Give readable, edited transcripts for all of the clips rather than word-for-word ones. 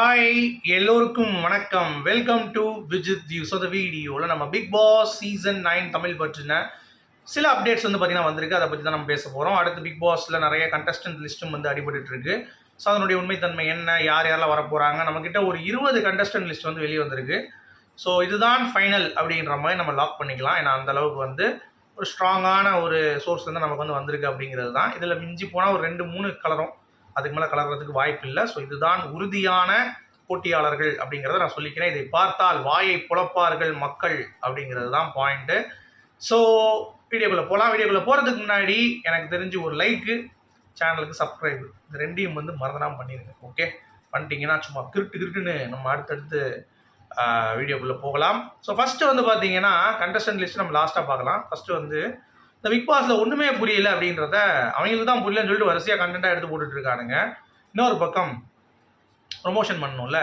Hi, எல்லோருக்கும் வணக்கம். Welcome to Vijith view. So இந்த வீடியோவில் நம்ம பிக் பாஸ் சீசன் 9 தமிழ் பற்றின சில அப்டேட்ஸ் பார்த்தீங்கன்னா வந்திருக்கு. அதை பற்றி தான் நம்ம பேச போகிறோம். அடுத்து பிக் பாஸில் நிறைய கண்டஸ்டன்ட் லிஸ்ட்டும் அடிபட்டு இருக்கு. ஸோ அதனுடைய உண்மைத்தன்மை என்ன, யார் யாரெல்லாம் வரப்போகிறாங்க, நம்மக்கிட்ட ஒரு 20 கண்டஸ்டன்ட் லிஸ்ட் வெளியே வந்திருக்கு. ஸோ இதுதான் ஃபைனல் அப்படின்ற மாதிரி நம்ம லாக் பண்ணிக்கலாம். ஏன்னா அந்தளவுக்கு ஒரு ஸ்ட்ராங்கான ஒரு சோர்ஸ் நமக்கு வந்திருக்கு அப்படிங்கிறது தான். இதில் மிஞ்சி போனால் ஒரு 2-3 கலரும், அதுக்கு மேலே கலர்றதுக்கு வாய்ப்பு இல்லை. ஸோ இதுதான் உறுதியான போட்டியாளர்கள் அப்படிங்கிறத நான் சொல்லிக்கிறேன். இதை பார்த்தால் வாயை புலப்பார்கள் மக்கள் அப்படிங்கிறது தான் பாயிண்ட்டு. ஸோ வீடியோக்குள்ளே போகலாம். வீடியோக்குள்ளே போகிறதுக்கு முன்னாடி எனக்கு தெரிஞ்சு ஒரு லைக்கு, சேனலுக்கு சப்ஸ்கிரைபு, இந்த ரெண்டையும் மறந்துடாமல் பண்ணிடுங்க. ஓகே, பண்ணிட்டீங்கன்னா சும்மா கிருட்டுன்னு நம்ம அடுத்தடுத்து வீடியோக்குள்ளே போகலாம். ஸோ ஃபஸ்ட்டு பார்த்தீங்கன்னா கண்டஸ்டன்ட் லிஸ்ட் நம்ம லாஸ்ட்டாக பார்க்கலாம். ஃபஸ்ட்டு இந்த பிக் பாஸில் ஒன்றுமே புரியல அப்படின்றத அவங்களுக்கு தான் புரியலன்னு சொல்லிட்டு வரிசையாக கண்டென்ட்டாக எடுத்து போட்டுட்ருக்கானுங்க. இன்னொரு பக்கம் ப்ரொமோஷன் பண்ணணும்ல,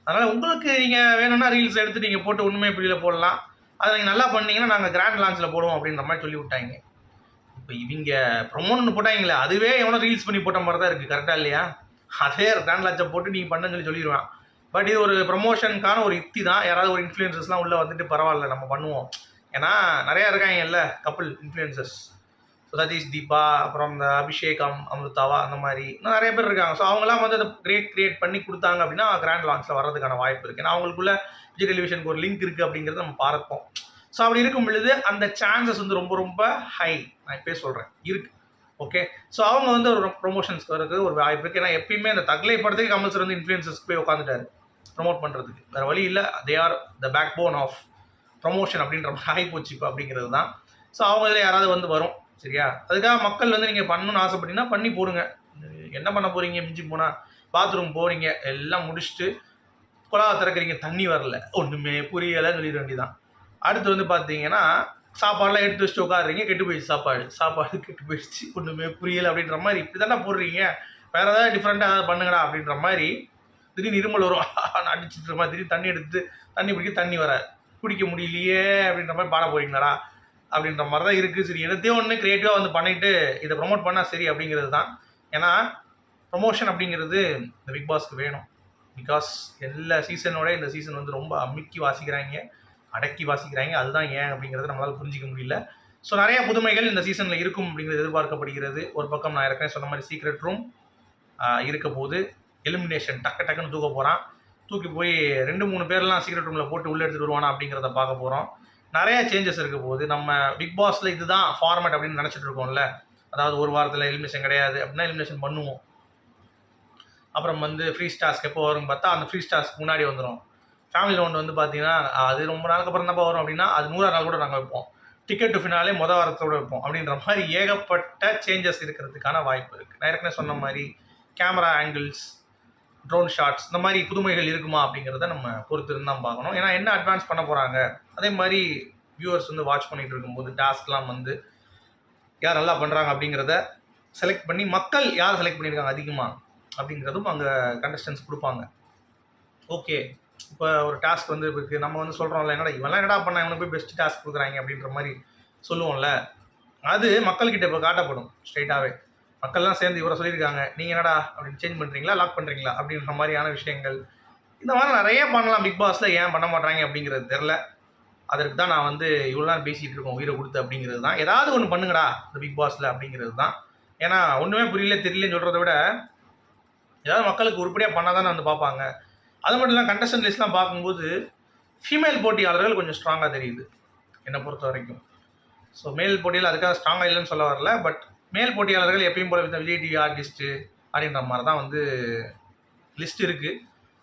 அதனால் உங்களுக்கு நீங்கள் வேணும்னா ரீல்ஸ் எடுத்து நீங்கள் போட்டு ஒன்றுமே புரியல போடலாம். அதை நீங்கள் நல்லா பண்ணீங்கன்னா நாங்கள் கிராண்ட் லான்ச்சில் போடுவோம் அப்படின்ற மாதிரி சொல்லி விட்டாங்க. இப்போ இவங்க ப்ரொமோஷன் போட்டாங்களே, அதுவே எவனோ ரீல்ஸ் பண்ணி போட்ட மாதிரி தான் இருக்குது. கரெக்டாக இல்லையா? அதே கிராண்ட் லான்ச்சை போட்டு நீங்கள் பண்ணுன்னு சொல்லிடுவேன். பட் இது ஒரு ப்ரொமோஷனுக்கான ஒரு யுக்தி தான். யாராவது ஒரு இன்ஃப்ளூயன்சர்ஸ்லாம் உள்ளே வந்துட்டு பரவாயில்ல நம்ம பண்ணுவோம். ஏன்னா நிறையா இருக்காங்கல்ல கப்புள் இன்ஃப்ளூயன்சர்ஸ், சதீஷ், தீபா, அப்புறம் இந்த அபிஷேகம், அமிர்தாவா, அந்த மாதிரி இன்னும் நிறைய பேர் இருக்காங்க. ஸோ அவங்களாம் அதை கிரியேட் பண்ணி கொடுத்தாங்க அப்படின்னா கிராண்ட் லான்ச்சில் வர்றதுக்கான வாய்ப்பு இருக்குது. ஏன்னா அவங்களுக்குள்ள விஜய் டெலிவிஷனுக்கு ஒரு லிங்க் இருக்குது அப்படிங்கிறத நம்ம பார்ப்போம். ஸோ அப்படி இருக்கும் பொழுது அந்த சான்சஸ் ரொம்ப ரொம்ப ஹை. நான் இப்போயே சொல்கிறேன் இருக்குது. ஓகே, ஸோ அவங்க ஒரு ப்ரொமோஷன்ஸ்க்கு வரது ஒரு வாய்ப்பு இருக்குது. ஏன்னா எப்பயுமே அந்த தக்லை படத்துக்கு கமல் சார் இன்ஃப்ளூயன்சர்ஸ்க்கு போய் உட்காந்துட்டாரு ப்ரொமோட் பண்ணுறதுக்கு. வேறு வழி இல்லை. They are the backbone of promotion அப்படின்ற மாதிரி ஆகிப்போச்சு இப்போ அப்படிங்கிறது தான். ஸோ அவங்க இதில் யாராவது வரும். சரியா? அதுக்காக மக்கள் நீங்கள் பண்ணணும்னு ஆசைப்பட்டீங்கன்னா பண்ணி போடுங்க. என்ன பண்ண போகிறீங்க? மிஞ்சி போனால் பாத்ரூம் போகிறீங்க, எல்லாம் முடிச்சுட்டு குழாவை திறக்கிறீங்க, தண்ணி வரல, ஒன்றுமே புரியலைன்னு சொல்லிட வேண்டியதான். அடுத்து பார்த்தீங்கன்னா சாப்பாடெலாம் எடுத்து வச்சுட்டு உட்காடுறீங்க, கெட்டு போயிடுச்சு சாப்பாடு கெட்டு போயிடுச்சு, ஒன்றுமே புரியலை அப்படின்ற மாதிரி இப்படி தானே போடுறீங்க. வேறு ஏதாவது டிஃப்ரெண்ட்டாக ஏதாவது பண்ணுங்கடா அப்படின்ற மாதிரி திடீர்னு இருமல் வரும், அடிச்சுட்டு மாதிரி திடீர்னு தண்ணி எடுத்து தண்ணி பிடிக்க தண்ணி வராது, குடிக்க முடியலையே அப்படின்ற மாதிரி பாட போகிறீங்களா அப்படின்ற மாதிரி தான் இருக்குது. சரி, என்னத்தையும் ஒன்று க்ரியேட்டிவாக பண்ணிவிட்டு இதை ப்ரொமோட் பண்ணால் சரி அப்படிங்கிறது தான். ஏன்னா ப்ரொமோஷன் அப்படிங்கிறது இந்த பிக் பாஸ்க்கு வேணும். பிகாஸ் எல்லா சீசனோட இந்த சீசன் ரொம்ப அமுக்கி வாசிக்கிறாங்க, அடக்கி வாசிக்கிறாங்க. அதுதான் ஏன் அப்படிங்கிறத நம்மளால் புரிஞ்சிக்க முடியல. ஸோ நிறையா புதுமைகள் இந்த சீசனில் இருக்கும் அப்படிங்கிறது எதிர்பார்க்கப்படுகிறது. ஒரு பக்கம் நான் ஏற்கனவே சொன்ன மாதிரி சீக்ரெட் ரூம் இருக்க போது, எலிமினேஷன் டக்குன்னு தூக்க போகிறான். தூக்கி போய் 2-3 பேர்லாம் சீக்ரெட் ரூமில் போட்டு உள்ளே எடுத்துகிட்டு வருவானா அப்படிங்கிறத பார்க்க போகிறோம். நிறையா சேஞ்சஸ் இருக்க போது. நம்ம பிக் பாஸில் இதுதான் ஃபார்மேட் அப்படின்னு நினச்சிட்டு இருக்கோம்ல. அதாவது ஒரு வாரத்தில் எலிமினேஷன் கிடையாது அப்படின்னா எலிமினேஷன் பண்ணுவோம். அப்புறம் ஃப்ரீ ஸ்டார்ஸ்க்கு எப்போ வரும்னு பார்த்தா அந்த ஃப்ரீ ஸ்டார்ஸ்க்கு முன்னாடி வந்துடும். ஃபேமிலி ரவுண்டு பார்த்தீங்கன்னா அது ரொம்ப நாளுக்கு அப்புறம் தான் வரும். அப்படின்னா அது 100 நாள் கூட நாங்கள் வைப்போம். டிக்கெட் டு ஃபினாலே மொதல் வாரத்தோடு வைப்போம் அப்படின்ற மாதிரி ஏகப்பட்ட சேஞ்சஸ் இருக்கிறதுக்கான வாய்ப்பு இருக்குது. நான் ஏற்கனவே சொன்ன மாதிரி கேமரா ஆங்கிள்ஸ், ட்ரோன் ஷாட்ஸ், இந்த மாதிரி புதுமைகள் இருக்குமா அப்படிங்கிறத நம்ம பொறுத்து இருந்தால் பார்க்கணும். ஏன்னா என்ன அட்வான்ஸ் பண்ண போகிறாங்க. அதே மாதிரி வியூவர்ஸ் வாட்ச் பண்ணிகிட்டு இருக்கும்போது டாஸ்க்லாம் யார் நல்லா பண்ணுறாங்க அப்படிங்கிறத செலக்ட் பண்ணி மக்கள் யார் செலக்ட் பண்ணியிருக்காங்க அதிகமாக அப்படிங்கிறதும் அங்கே கண்டஸ்டன்ஸ் கொடுப்பாங்க. ஓகே, இப்போ ஒரு டாஸ்க் இருக்குது, நம்ம சொல்கிறோம்ல, இவெல்லாம் என்னடா பண்ணால் இவனுக்கு போய் பெஸ்ட் டாஸ்க் கொடுக்குறாங்க அப்படின்ற மாதிரி சொல்லுவோம்ல. அது மக்கள்கிட்ட இப்போ காட்டப்படும் ஸ்ட்ரைட்டாகவே. மக்கள்லாம் சேர்ந்து இவரை சொல்லியிருக்காங்க, நீங்கள் என்னடா அப்படின்னு சேஞ்ச் பண்ணுறீங்களா, லாக் பண்ணுறீங்களா அப்படின்ற மாதிரியான விஷயங்கள். இந்த மாதிரி நிறைய பண்ணலாம் பிக் பாஸில். ஏன் பண்ண மாட்டாங்க அப்படிங்கிறது தெரில. அதற்கு தான் நான் இவ்வளோ நேரம் பேசிகிட்டு இருக்கோம் உயிரை கொடுத்து அப்படிங்கிறது தான். ஏதாவது ஒன்று பண்ணுங்கடா இந்த பிக் பாஸில் அப்படிங்கிறது தான். ஏன்னா ஒன்றுமே தெரியலன்னு சொல்கிறத விட ஏதாவது மக்களுக்கு உருப்படியாக பண்ணால் தானே பார்ப்பாங்க. அது மட்டும் இல்லாமல் கண்டஸ்டன்ட் லிஸ்ட்லாம் பார்க்கும்போது ஃபீமேல் போட்டியாளர்கள் கொஞ்சம் ஸ்ட்ராங்காக தெரியுது என்னை பொறுத்த வரைக்கும். ஸோ மேல் போட்டியில் அதுக்காக ஸ்ட்ராங்காக இல்லைன்னு சொல்ல வரல. பட் மேல் போட்டியாளர்கள் எப்பயும் போல விஜய் டிவி ஆர்டிஸ்ட்டு அப்படின்ற மாதிரி தான் லிஸ்ட் இருக்குது.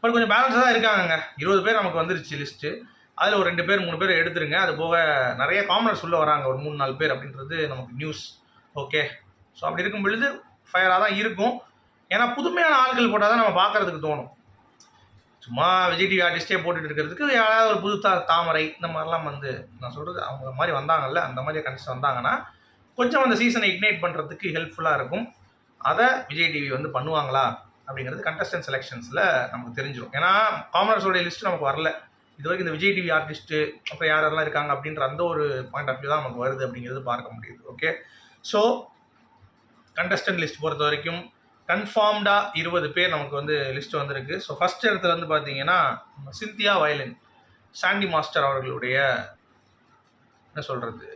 பட் கொஞ்சம் பேலன்ஸாக தான் இருக்காங்க. 20 பேர் நமக்கு வந்துருச்சு லிஸ்ட்டு. அதில் ஒரு 2 பேர் 3 பேர் எடுத்துருங்க. அது போக நிறைய காமனர்ஸ் உள்ளே வராங்க, ஒரு 3-4 பேர் அப்படின்றது நமக்கு நியூஸ். ஓகே, ஸோ அப்படி இருக்கும் பொழுது ஃபயராக தான் இருக்கும். ஏன்னா புதுமையான ஆட்கள் போட்டால் தான் நம்ம பார்க்குறதுக்கு தோணும். சும்மா விஜய் டிவி ஆர்டிஸ்டே போட்டுட்டு இருக்கிறதுக்கு யாராவது ஒரு புது தாமரை இந்த மாதிரிலாம் நான் சொல்கிறது அவங்க மாதிரி வந்தாங்கல்ல, அந்த மாதிரி கண்டிப்பாக வந்தாங்கன்னா கொஞ்சம் அந்த சீசனை இக்னைட் பண்ணுறதுக்கு ஹெல்ப்ஃபுல்லாக இருக்கும். அதை விஜய் டிவி பண்ணுவாங்களா அப்படிங்கிறது கண்டஸ்டன்ட் செலெக்ஷன்ஸில் நமக்கு தெரிஞ்சிடும். ஏன்னா காமனர்ஸோடைய லிஸ்ட்டு நமக்கு வரல இது வரைக்கும். இந்த விஜய் டிவி ஆர்டிஸ்ட்டு அப்புறம் யாரெல்லாம் இருக்காங்க அப்படின்ற அந்த ஒரு பாயிண்ட் ஆஃப் வியூ தான் நமக்கு வருது அப்படிங்கிறது பார்க்க முடியுது. ஓகே, ஸோ கண்டஸ்டன்ட் லிஸ்ட் பொறுத்த வரைக்கும் கன்ஃபார்ம்டாக 20 பேர் நமக்கு வந்து லிஸ்ட் வந்திருக்கு. ஸோ ஃபஸ்ட் இடத்துல வந்து பார்த்தீங்கன்னா சிந்தியா வயலின், சாண்டி மாஸ்டர் அவர்களுடைய என்ன சொல்கிறது,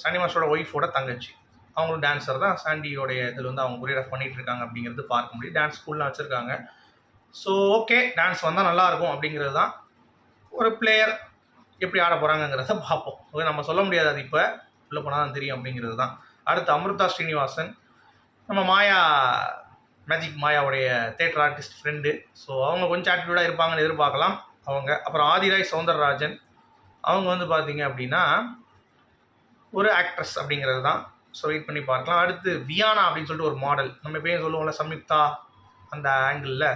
சாண்டி மாஸ்டரோட ஒய்ஃபோட தங்கச்சி. அவங்களும் டான்ஸர் தான். சாண்டியோடைய இதில் வந்து அவங்க கொரியோகிராஃப் பண்ணிகிட்டு இருக்காங்க அப்படிங்கிறது பார்க்க முடியும். டான்ஸ் ஸ்கூல்லாம் வச்சுருக்காங்க. ஸோ ஓகே, டான்ஸ் வந்தால் நல்லாயிருக்கும் அப்படிங்கிறது தான். ஒரு பிளேயர் எப்படி ஆட போகிறாங்கங்கிறத பார்ப்போம். ஓகே, நம்ம சொல்ல முடியாது, அது இப்போ உள்ளே போனால் தான் தெரியும் அப்படிங்கிறது தான். அடுத்து அமிர்தா ஸ்ரீனிவாசன், நம்ம மாயா மேஜிக் மாயாவுடைய தேட்டர் ஆர்டிஸ்ட் ஃப்ரெண்டு. ஸோ அவங்க கொஞ்சம் ஆட்டிடியூடாக இருப்பாங்கன்னு எதிர்பார்க்கலாம் அவங்க. அப்புறம் ஆதிராய் சௌந்தரராஜன், அவங்க வந்து பார்த்தீங்க அப்படின்னா ஒரு ஆக்ட்ரஸ் அப்படிங்கிறது தான். ஸோ வெயிட் பண்ணி பார்க்கலாம். அடுத்து வியானா அப்படின்னு சொல்லிட்டு ஒரு மாடல், நம்ம எப்பயும் சொல்லுவோம்ல சம்யுக்தா, அந்த ஆங்கிளில்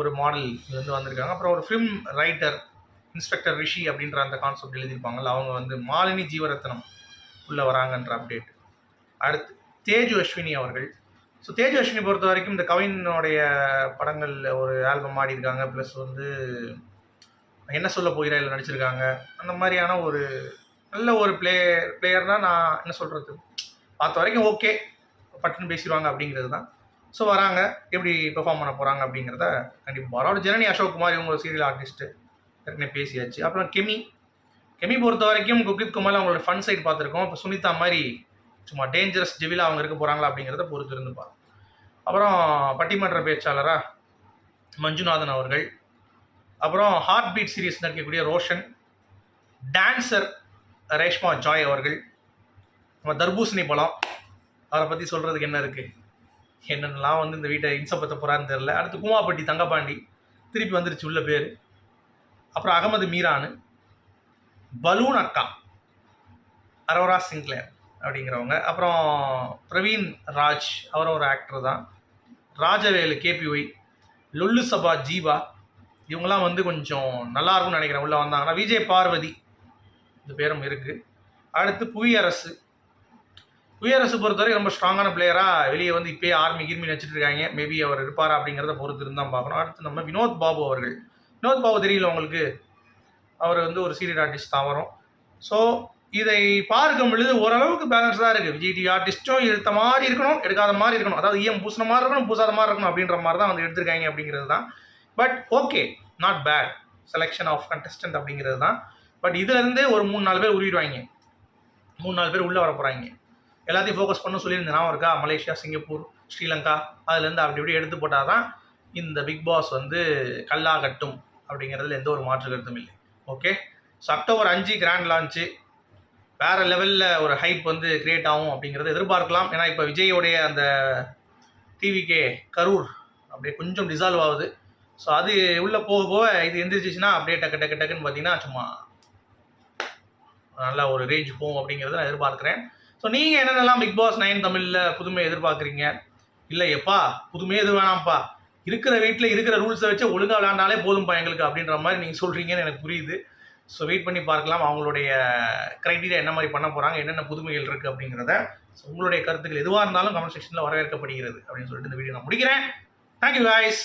ஒரு மாடல் வந்து வந்திருக்காங்க. அப்புறம் ஒரு ஃபிலிம் ரைட்டர் இன்ஸ்பெக்டர் ரிஷி அப்படின்ற அந்த கான்செப்ட் எழுதியிருப்பாங்கல்ல, அவங்க வந்து மாலினி ஜீவரத்னம் உள்ளே வராங்கன்ற அப்டேட். அடுத்து தேஜு அஸ்வினி அவர்கள். ஸோ தேஜு அஸ்வினி பொறுத்த வரைக்கும் இந்த கவினுடைய படங்களில் ஒரு ஆல்பம் ஆடிருக்காங்க. ப்ளஸ் வந்து என்ன சொல்ல போகிறாயில் நடிச்சிருக்காங்க. அந்த மாதிரியான ஒரு நல்ல ஒரு பிளேயர்னால் நான் என்ன சொல்கிறது, பார்த்த வரைக்கும் ஓகே, பட்டுன்னு பேசிடுவாங்க அப்படிங்கிறது தான். ஸோ வராங்க, எப்படி பெர்ஃபார்ம் பண்ண போகிறாங்க அப்படிங்கிறத கண்டிப்பாக பாரோட. ஜனனி அசோக் குமார், இவங்க ஒரு சீரியல் ஆர்டிஸ்ட்டு, ஏற்கனவே பேசியாச்சு. அப்புறம் கெமி பொறுத்த வரைக்கும் குக்வித் குமார் அவங்களோட ஃபன் சைட் பார்த்துருக்கோம். இப்போ சுனிதா மாதிரி சும்மா டேஞ்சரஸ் ஜெவிலா அவங்க இருக்க போகிறாங்களா அப்படிங்கிறத பொறுத்து இருந்துப்பாங்க. அப்புறம் பட்டிமன்ற பேச்சாளராக மஞ்சுநாதன் அவர்கள். அப்புறம் ஹார்ட் பீட் சீரிஸ் நடிக்கக்கூடிய ரோஷன். டான்ஸர் ரேஷ்மா ஜாய் அவர்கள். நம்ம தர்பூசணி பழம், அவரை பற்றி சொல்கிறதுக்கு என்ன இருக்குது, என்னென்னலாம் வந்து இந்த வீட்டை இன்சப்பத்த போகிறான்னு தெரில. அடுத்து கூமாப்பட்டி தங்கப்பாண்டி, திருப்பி வந்துருச்சு உள்ள பேர். அப்புறம் அகமது மீரானு, பலூன் அக்கா, அரோரா சிங்க்லேர் அப்படிங்கிறவங்க. அப்புறம் பிரவீன் ராஜ், அவரும் ஒரு ஆக்டர் தான். ராஜவேலு கேபிஒய், லொல்லு சபா ஜீவா, இவங்கெல்லாம் வந்து கொஞ்சம் நல்லாயிருக்கும்னு நினைக்கிறேன் உள்ளே வந்தாங்கன்னா. விஜய் பார்வதி, இந்த பேரும் இருக்குது. அடுத்து புவியரசு பொறுத்தவரை ரொம்ப ஸ்ட்ராங்கான பிளேயராக வெளியே வந்து இப்போயே ஆர்மி கீர்மி வச்சுட்டு இருக்காங்க. மேபி அவர் இருப்பாரா அப்படிங்கிறத பொறுத்து இருந்தால் பார்க்கணும். அடுத்து நம்ம வினோத் பாபு அவர்கள். வினோத் பாபு தெரியல உங்களுக்கு, அவர் வந்து ஒரு சீரியல் ஆர்டிஸ்ட் தான் வரும். ஸோ இதை பார்க்கும் பொழுது ஓரளவுக்கு பேலன்ஸ்டாக இருக்குது. விஜய் டிவி ஆர்டிஸ்ட்டும் எடுத்த மாதிரி இருக்கணும், எடுக்காத மாதிரி இருக்கணும். அதாவது பூசின மாதிரி இருக்கணும், பூசாத மாதிரி இருக்கணும் அப்படின்ற மாதிரி தான் வந்து எடுத்திருக்காங்க அப்படிங்கிறது தான். But okay, not bad selection of contestant அப்படிங்கிறது தான். பட் இதுலேருந்தே ஒரு 3-4 பேர் உருவிடுவாங்க. 3-4 பேர் உள்ளே வர போகிறாங்க. எல்லாத்தையும் ஃபோக்கஸ் பண்ண சொல்லியிருந்தேன், நான் இருக்கா மலேசியா, சிங்கப்பூர், ஸ்ரீலங்கா, அதுலேருந்து அப்படி இப்படி எடுத்து போட்டால் தான் இந்த பிக் பாஸ் வந்து கல்லாகட்டும் அப்படிங்கிறதுல எந்த ஒரு மாற்று கருத்தும் இல்லை. Okay, so October 5 grand launch, வேறு லெவலில் ஒரு ஹைப் வந்து கிரியேட் ஆகும் அப்படிங்கிறத எதிர்பார்க்கலாம். ஏன்னா இப்போ விஜயோடைய அந்த டிவிகே கரூர் அப்படியே கொஞ்சம் டிசால்வ் ஆகுது. ஸோ அது உள்ளே போக போக இது எந்திரிச்சிச்சுன்னா அப்படியே டக்குன்னு பார்த்தீங்கன்னா சும்மா நல்லா ஒரு ரேஞ்ச் போகும் அப்படிங்கிறத நான் எதிர்பார்க்குறேன். ஸோ நீங்கள் என்னென்னலாம் பிக் பாஸ் 9 தமிழில் புதுமை எதிர்பார்க்குறீங்க? இல்லை எப்பா புதுமை எதுவும் வேணாம்ப்பா, இருக்கிற வீட்டில் இருக்கிற ரூல்ஸை வச்சு ஒழுங்காக விளையாண்டாலே போதும்ப்பா எங்களுக்கு அப்படின்ற மாதிரி நீங்கள் சொல்கிறீங்கன்னு எனக்கு புரியுது. ஸோ வெயிட் பண்ணி பார்க்கலாம் அவங்களுடைய க்ரைட்டீரியா என்ன மாதிரி பண்ண போகிறாங்க, என்னென்ன புதுமைகள் இருக்குது அப்படிங்கிறத. ஸோ உங்களுடைய கருத்துக்கள் எதுவாக இருந்தாலும் கமெண்ட் செக்ஷனில் வரவேற்கப்படுகிறது அப்படின்னு சொல்லிட்டு இந்த வீடியோ நான் முடிக்கிறேன். Thank you guys.